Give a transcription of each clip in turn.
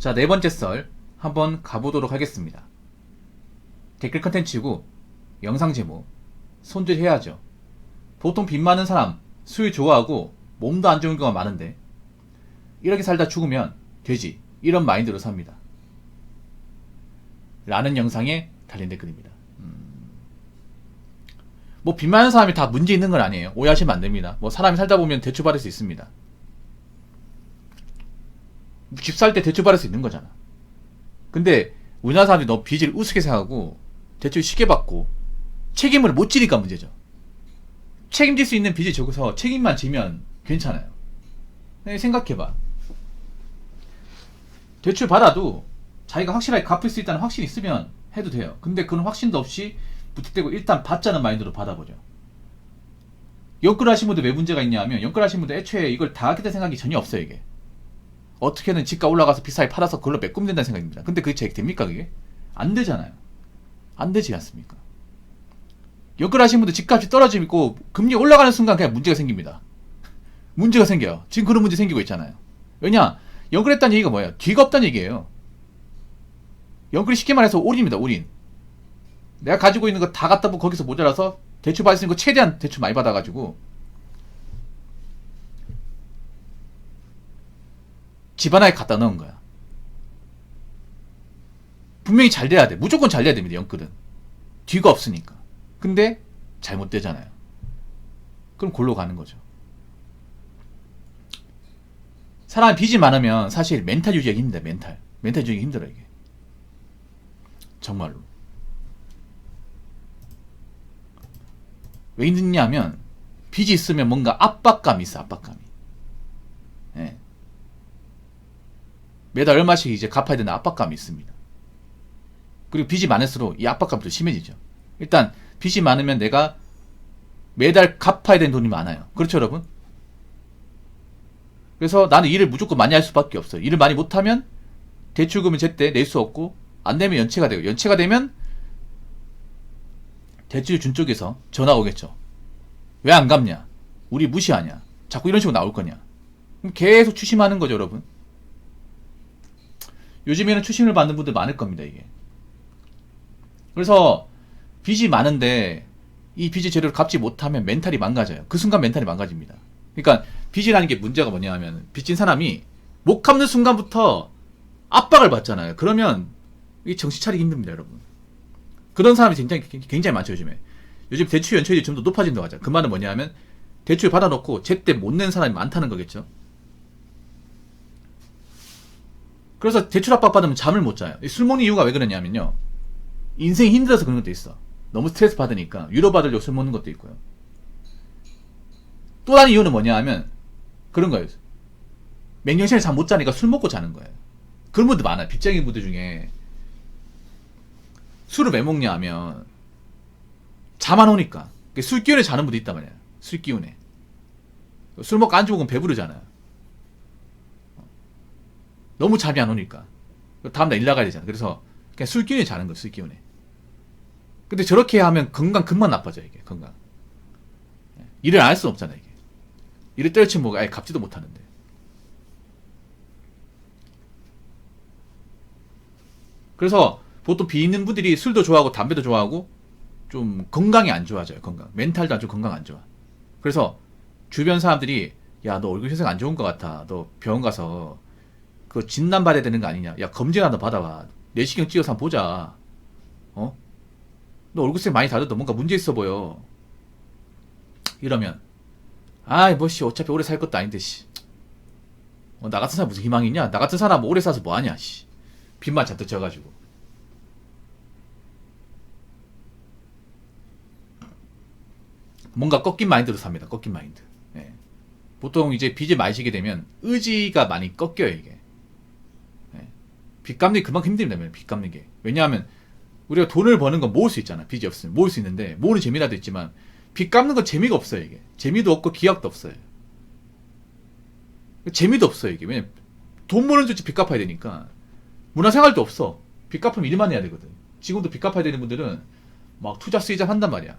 자, 네 번째 썰 한번 가보도록 하겠습니다. 댓글 컨텐츠고 영상 제목 손질해야죠. 보통 빚 많은 사람 술 좋아하고 몸도 안 좋은 경우가 많은데 이렇게 살다 죽으면 되지, 이런 마인드로 삽니다. 라는 영상에 달린 댓글입니다. 뭐 빚 많은 사람이 다 문제 있는 건 아니에요. 오해하시면 안 됩니다. 뭐 사람이 살다 보면 대출 받을 수 있습니다. 집 살 때 대출 받을 수 있는 거잖아. 근데 우리나라 사람들이 너무 빚을 우습게 생각하고 대출 쉽게 받고 책임을 못 지니까 문제죠. 책임질 수 있는 빚이 적어서 책임만 지면 괜찮아요. 생각해봐. 대출 받아도 자기가 확실하게 갚을 수 있다는 확신이 있으면 해도 돼요. 근데 그런 확신도 없이 부탁되고 일단 받자는 마인드로 받아보죠. 연끌하신 분들 왜 문제가 있냐 하면, 연끌하신 분들 애초에 이걸 다 하겠다는 생각이 전혀 없어요. 이게 어떻게든 집값 올라가서 비싸게 팔아서 그걸로 메꾸면 된다는 생각입니다. 근데 그게 됩니까? 그게 안 되잖아요. 안 되지 않습니까? 연끌하신 분들 집값이 떨어지고 금리 올라가는 순간 그냥 문제가 생깁니다. 문제가 생겨요. 지금 그런 문제 생기고 있잖아요. 왜냐? 연끌했다는 얘기가 뭐예요? 뒤가 없다는 얘기예요. 연끌이 쉽게 말해서 올인입니다. 올인. 내가 가지고 있는 거 다 갖다 보고 거기서 모자라서 대출 받을 수 있는 거 최대한 대출 많이 받아가지고 집 하나에 갖다 넣은 거야. 분명히 잘 돼야 돼. 무조건 잘 돼야 됩니다. 연끌은 뒤가 없으니까. 근데 잘못되잖아요. 그럼 골로 가는 거죠. 사람이 빚이 많으면 사실 멘탈 유지하기 힘들어요. 멘탈 유지하기 힘들어요. 이게 정말로. 왜 힘드냐면 빚이 있으면 뭔가 압박감이 있어. 압박감이. 예. 매달 얼마씩 이제 갚아야 되는 압박감이 있습니다. 그리고 빚이 많을수록 이 압박감도 심해지죠. 일단 빚이 많으면 내가 매달 갚아야 되는 돈이 많아요. 그렇죠, 여러분? 그래서 나는 일을 무조건 많이 할 수밖에 없어요. 일을 많이 못하면 대출금을 제때 낼 수 없고, 안 되면 연체가 되고, 연체가 되면 대출 준 쪽에서 전화가 오겠죠. 왜 안 갚냐? 우리 무시하냐? 자꾸 이런 식으로 나올 거냐? 그럼 계속 추심하는 거죠, 여러분. 요즘에는 추심을 받는 분들 많을 겁니다, 이게. 그래서 빚이 많은데 이 빚을 제대로 갚지 못하면 멘탈이 망가져요. 그 순간 멘탈이 망가집니다. 그러니까 빚이라는 게 문제가 뭐냐 하면, 빚진 사람이 못 갚는 순간부터 압박을 받잖아요. 그러면 이 정신 차리기 힘듭니다, 여러분. 그런 사람이 굉장히 많죠, 요즘에. 요즘 대출 연체율이 좀 더 높아진다고 하죠. 그 말은 뭐냐 하면 대출 받아놓고 제때 못 낸 사람이 많다는 거겠죠. 그래서 대출 압박 받으면 잠을 못 자요. 술 먹는 이유가 왜 그러냐면요, 인생이 힘들어서 그런 것도 있어. 너무 스트레스 받으니까 위로받으려고 술 먹는 것도 있고요. 또 다른 이유는 뭐냐 하면 그런 거예요. 맹경시간에 잠 못 자니까 술 먹고 자는 거예요. 그런 분들 많아요. 빚쟁이 분들 중에. 술을 왜 먹냐 하면 잠 안 오니까. 술 기운에 자는 분도 있단 말이야. 술 기운에. 술 먹고 안 죽으면 배부르잖아요. 너무 잠이 안 오니까. 다음날 일 나가야 되잖아. 그래서 그냥 술 기운에 자는 거야. 술 기운에. 근데 저렇게 하면 건강 금방 나빠져요. 이게 건강. 일을 안 할 수는 없잖아요. 이게. 일을 때려치면 뭐 아예 갚지도 못하는데. 그래서 보통 빚 있는 분들이 술도 좋아하고 담배도 좋아하고 좀 건강이 안 좋아져요. 건강. 멘탈도 안 좋고 건강 안 좋아. 그래서 주변 사람들이 야, 너 얼굴 형상 안 좋은 것 같아. 너 병원 가서 그 진단 받아야 되는 거 아니냐. 야, 검진 하나 받아봐. 내시경 찍어서 한번 보자. 어? 너 얼굴색 많이 다르다. 뭔가 문제 있어 보여. 이러면 아이 뭐씨 어차피 오래 살 것도 아닌데 씨. 나 같은 사람 무슨 희망이 있냐? 나 같은 사람 오래 사서 뭐하냐 씨. 빚만 잔뜩 져가지고. 뭔가 꺾인 마인드로 삽니다. 꺾인 마인드. 예. 보통 이제 빚을 많이 지게 되면 의지가 많이 꺾여요. 이게. 예. 빚 갚는 게 그만큼 힘듭니다. 빚 갚는 게. 왜냐하면 우리가 돈을 버는 건 모을 수 있잖아. 빚이 없으면 모을 수 있는데, 모으는 재미라도 있지만 빚 갚는 건 재미가 없어요. 이게. 재미도 없고 기약도 없어요. 재미도 없어요. 이게. 왜냐면 돈 버는 줄지 빚 갚아야 되니까. 문화생활도 없어. 빚 갚으면 일만 해야 되거든. 지금도 빚 갚아야 되는 분들은 막 투자 쓰이자 한단 말이야.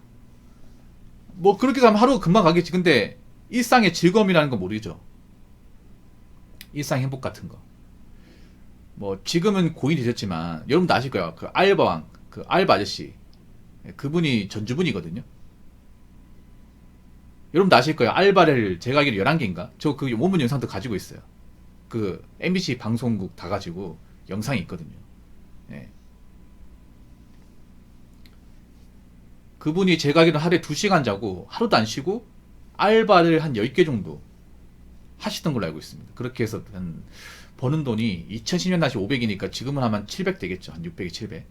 뭐 그렇게 하면 하루가 금방 가겠지. 근데 일상의 즐거움이라는 건 모르죠. 일상 행복 같은 거. 뭐 지금은 고인이 되셨지만 여러분도 아실 거예요. 그 알바왕, 그 알바 아저씨, 그분이 전주분이거든요. 여러분도 아실 거예요. 알바를 제가 알기로 11개인가? 저 그 원문 영상도 가지고 있어요. 그 MBC 방송국 다 가지고 영상이 있거든요. 예. 그분이 제가 알기로 하루에 2시간 자고 하루도 안 쉬고 알바를 한 10개 정도 하시던 걸로 알고 있습니다. 그렇게 해서 한 버는 돈이 2010년 다시 500이니까 지금은 한 700 되겠죠. 한 600에 700.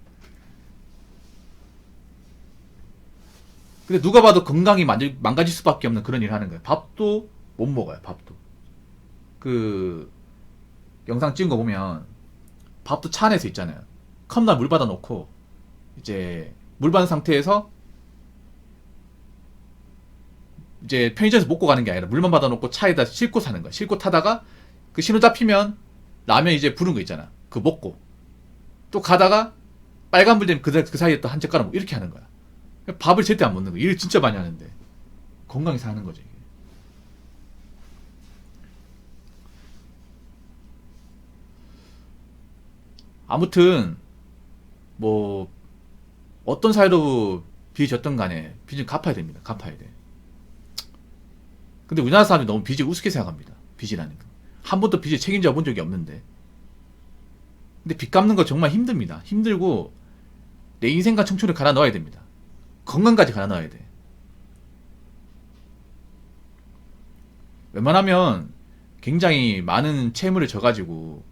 근데 누가 봐도 건강이 망가질 수밖에 없는 그런 일을 하는 거예요. 밥도 못 먹어요. 밥도. 그 영상 찍은 거 보면 밥도 차 안에서 있잖아요. 컵나 물 받아 놓고 이제 물 받은 상태에서 이제 편의점에서 먹고 가는 게 아니라 물만 받아 놓고 차에다 싣고 사는 거야. 싣고 타다가 그 신호 잡히면 라면 이제 부른 거 있잖아. 그 먹고 또 가다가 빨간불 되면 그 사이에 또 한 젓가락 먹고 이렇게 하는 거야. 밥을 제때 안 먹는 거야. 일을 진짜 많이 하는데 건강해서 하는 거죠. 이게. 아무튼 뭐 어떤 사회로 빚졌던 간에 빚은 갚아야 됩니다. 갚아야 돼. 근데 우리나라 사람이 너무 빚을 우습게 생각합니다. 빚이라는 거. 한 번도 빚을 책임져 본 적이 없는데. 근데 빚 갚는 거 정말 힘듭니다. 힘들고 내 인생과 청춘을 갈아 넣어야 됩니다. 건강까지 갈아 넣어야 돼. 웬만하면 굉장히 많은 채무를 져가지고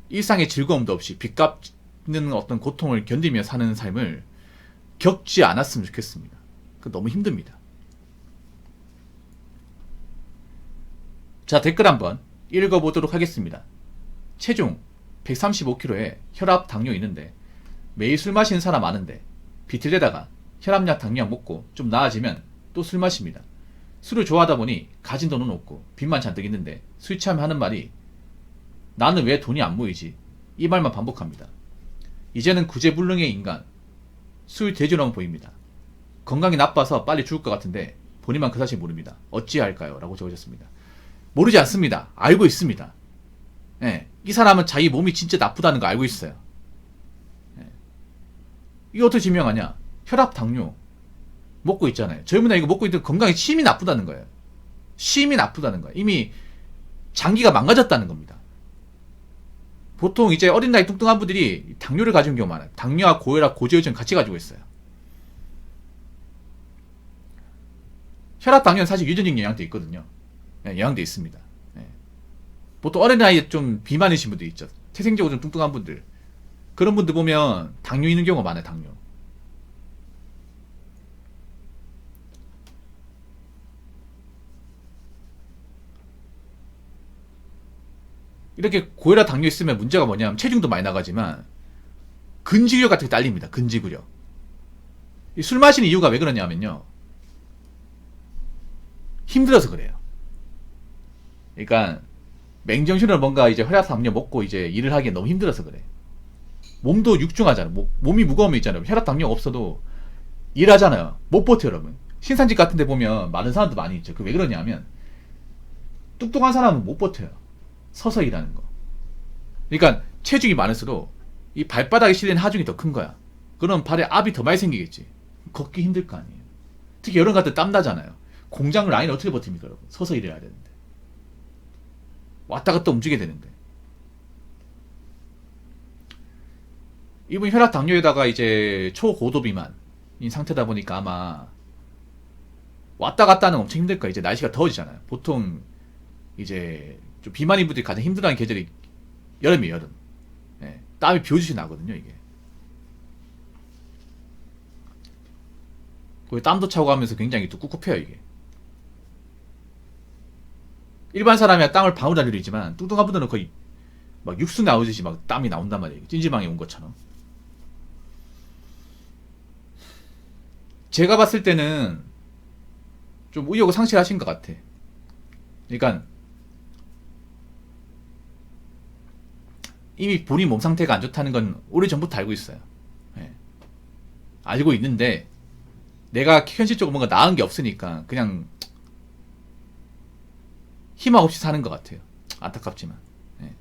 일상의 즐거움도 없이 빚 갚는 어떤 고통을 견디며 사는 삶을 겪지 않았으면 좋겠습니다. 그 너무 힘듭니다. 자, 댓글 한번 읽어보도록 하겠습니다. 체중 135kg에 혈압, 당뇨 있는데 매일 술 마시는 사람 많은데 비틀대다가 혈압약, 당뇨약 먹고 좀 나아지면 또 술 마십니다. 술을 좋아하다 보니 가진 돈은 없고 빚만 잔뜩 있는데 술 취하면 하는 말이 나는 왜 돈이 안 모이지? 이 말만 반복합니다. 이제는 구제불능의 인간, 술 대주처럼 보입니다. 건강이 나빠서 빨리 죽을 것 같은데 본인만 그 사실 모릅니다. 어찌해야 할까요? 라고 적으셨습니다. 모르지 않습니다. 알고 있습니다. 예, 이 사람은 자기 몸이 진짜 나쁘다는 거 알고 있어요. 예. 이거 어떻게 증명하냐? 혈압, 당뇨 먹고 있잖아요. 젊은 나이 이거 먹고 있는데 건강에 심이 나쁘다는 거예요. 심이 나쁘다는 거예요. 이미 장기가 망가졌다는 겁니다. 보통 이제 어린 나이 뚱뚱한 분들이 당뇨를 가진 경우가 많아요. 당뇨와 고혈압, 고지혈증 같이 가지고 있어요. 혈압, 당뇨는 사실 유전적 영향도 있거든요. 네, 영향도 있습니다. 네. 보통 어린 나이에 좀 비만이신 분들 있죠. 태생적으로 좀 뚱뚱한 분들. 그런 분들 보면 당뇨 있는 경우가 많아요. 당뇨. 이렇게 고혈압, 당뇨 있으면 문제가 뭐냐면 체중도 많이 나가지만 근지구력 같은 게 딸립니다. 근지구력. 술 마시는 이유가 왜 그러냐면요. 힘들어서 그래요. 그러니까 맹정신으로 뭔가 이제 혈압, 당뇨 먹고 이제 일을 하기엔 너무 힘들어서 그래. 몸도 육중하잖아. 몸이 무거우면 있잖아요. 혈압, 당뇨 없어도 일하잖아요. 못 버텨, 여러분. 신산직 같은 데 보면 많은 사람도 많이 있죠. 그 왜 그러냐면 뚱뚱한 사람은 못 버텨요. 서서 일하는 거. 그러니까 체중이 많을수록 이 발바닥에 실리는 하중이 더 큰 거야. 그럼 발에 압이 더 많이 생기겠지. 걷기 힘들 거 아니에요. 특히 여름 같은 때 땀 나잖아요. 공장 라인 어떻게 버팁니까, 여러분? 서서 일해야 되는데. 왔다 갔다 움직여야 되는데. 이분 혈압, 당뇨에다가 이제 초고도 비만인 상태다 보니까 아마 왔다 갔다 하는 엄청 힘들 거야. 이제 날씨가 더워지잖아요. 보통 이제 좀 비만인 분들이 가장 힘들어하는 계절이 여름이에요, 여름. 예, 땀이 비오듯이 나거든요, 이게. 거기 땀도 차고 하면서 굉장히 또 꿉꿉해요, 이게. 일반 사람이야 땀을 방울 안 흘리지만 뚱뚱한 분들은 거의 막 육수 나오듯이 막 땀이 나온단 말이에요. 찜질방에 온 것처럼. 제가 봤을 때는 좀 의욕을 상실하신 것 같아. 그러니까 이미 본인 몸 상태가 안 좋다는 건 오래전부터 알고 있어요. 예. 알고 있는데 내가 현실적으로 뭔가 나은 게 없으니까 그냥 희망 없이 사는 것 같아요. 안타깝지만. 예.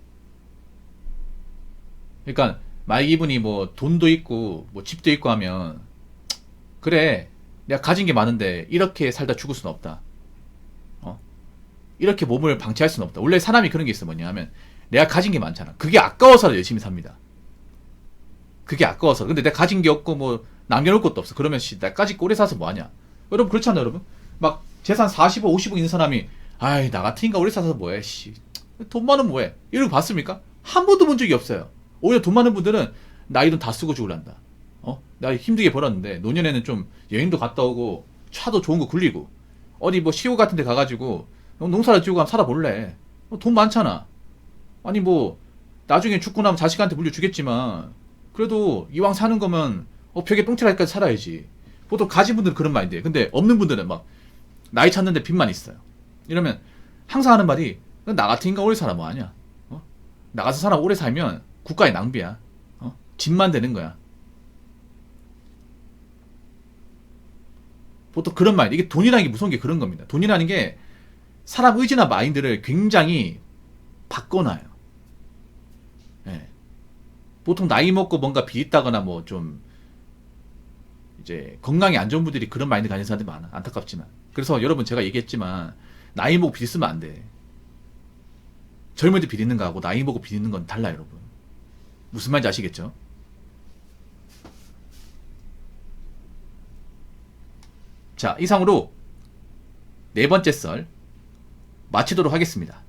그러니까 만약 이분이 뭐 돈도 있고 뭐 집도 있고 하면 그래 내가 가진 게 많은데 이렇게 살다 죽을 수는 없다. 어? 이렇게 몸을 방치할 수는 없다. 원래 사람이 그런 게 있어. 뭐냐 하면 내가 가진 게 많잖아. 그게 아까워서 열심히 삽니다. 그게 아까워서. 근데 내가 가진 게 없고 뭐 남겨놓을 것도 없어. 그러면 나 가지고 오래 사서 뭐하냐. 여러분 그렇잖아요. 여러분 막 재산 40억 50억 있는 사람이 아이 나 같은 인간 오래 사서 뭐해 씨. 돈 많으면 뭐해 이러고 봤습니까? 한 번도 본 적이 없어요. 오히려 돈 많은 분들은 나이 돈 다 쓰고 죽을란다. 나 힘들게 벌었는데 노년에는 좀 여행도 갔다 오고 차도 좋은 거 굴리고 어디 뭐 시골 같은 데 가가지고 농사를 지고 한번 살아볼래. 돈 많잖아. 아니 뭐 나중에 죽고 나면 자식한테 물려주겠지만 그래도 이왕 사는 거면 벽에 똥칠할까지 살아야지. 보통 가진 분들은 그런 마인드예요. 근데 없는 분들은 막 나이 찼는데 빚만 있어요. 이러면 항상 하는 말이 나 같은 인간 오래 살아 뭐하냐. 나 같은 사람 오래 살면 국가의 낭비야. 집만 되는 거야. 보통 그런 말, 이게 돈이라는 게 무서운 게 그런 겁니다. 돈이라는 게 사람 의지나 마인드를 굉장히 바꿔놔요. 예. 보통 나이 먹고 뭔가 비있다거나 뭐 좀 이제 건강이 안 좋은 분들이 그런 마인드 가진 사람들이 많아. 안타깝지만. 그래서 여러분 제가 얘기했지만 나이 먹고 비있으면 안 돼. 젊을 때 비리는 거하고 나이 먹고 비리는 건 달라 여러분. 무슨 말인지 아시겠죠? 자, 이상으로 네 번째 썰 마치도록 하겠습니다.